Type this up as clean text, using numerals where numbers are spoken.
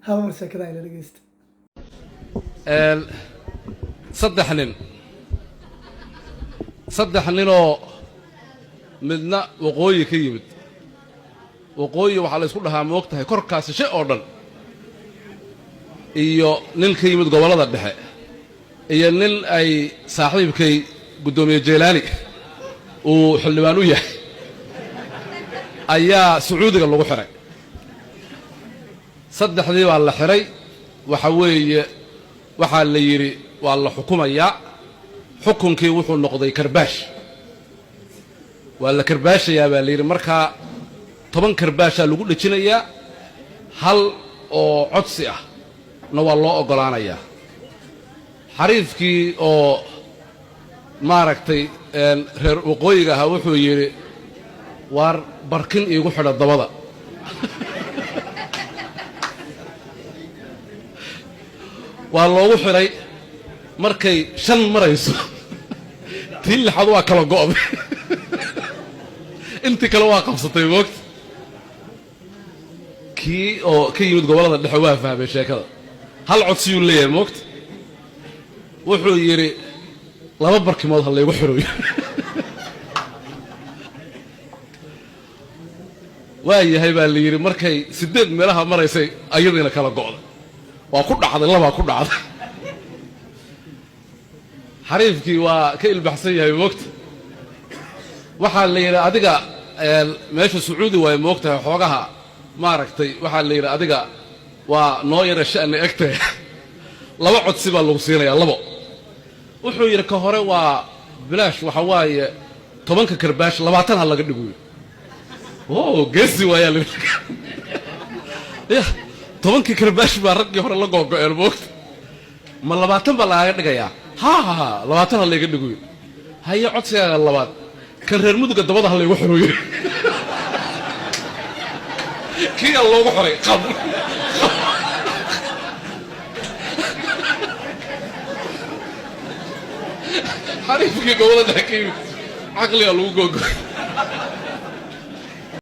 hal mar sheekada ila dhageysta saddex ninoo midna waqooyi ka yimid waqooyi waxaa la isku dhahaa ma og tahay korkaasi shay oo dhan iyo nin ka yimid gobollada dhexe iyo nin ay saaxiibkay guddoomiye jeelaani uu xildhibaan u yahay ayaa sacuudiga lagu xiray saddexdii baa la xiray waxa weeye waxaa la yidhi waa la xukumayaa xukunkii wuxuu noqday karbaash waa la karbaashayaa baa la yidhi markaa 10 karbaashaa lagu dhejinayaa hal oo codsi ah na waa loo oggolaanayaa xariifkii oo maaragtay reer waqooyiga ahaa wuxuu yidhi waar barkin iigu xidha dabada waa loogu xidhay markay 5 marayso tii lixaad waa kala go'day intii kale waa qabsatay moogta kii oo ka yimid gobollada dhexe waa fahmay sheekada hal codsiyuu leeyahay moogta wuxuu yidhi 2 barkimood ha laygu xidhayo waa yahay baa la yidhi markay 8 meelaha maraysay ayadiina kala go'day waa ku dhacday labaa ku dhacday xariifkii waa ka ilbaxsan yahay moogta waxaa la yidhi adiga meesha sacuudi waaye moogtahay xoogaha maaragtay waxaa la yidhi adiga waa noo yara sha'ni egtay 2 codsi baa lagu siinayaa 2 wuxuu yidhi ka hore waa bilaash waxa waaye 10 karbaash 20 ha laga dhigo geesi waayaa la ya 10 karbaash baa raggii hore la googo'een moogta ma 20 baa lagaaga dhigayaa ha 20 ha layga dhigo haye codsigaaga labaad kan reer muduga dabada ha laygu xirooyo kii aa loogu xiray qab xariifkii gobolada dhexe ka yimid caqligaa lagu googoy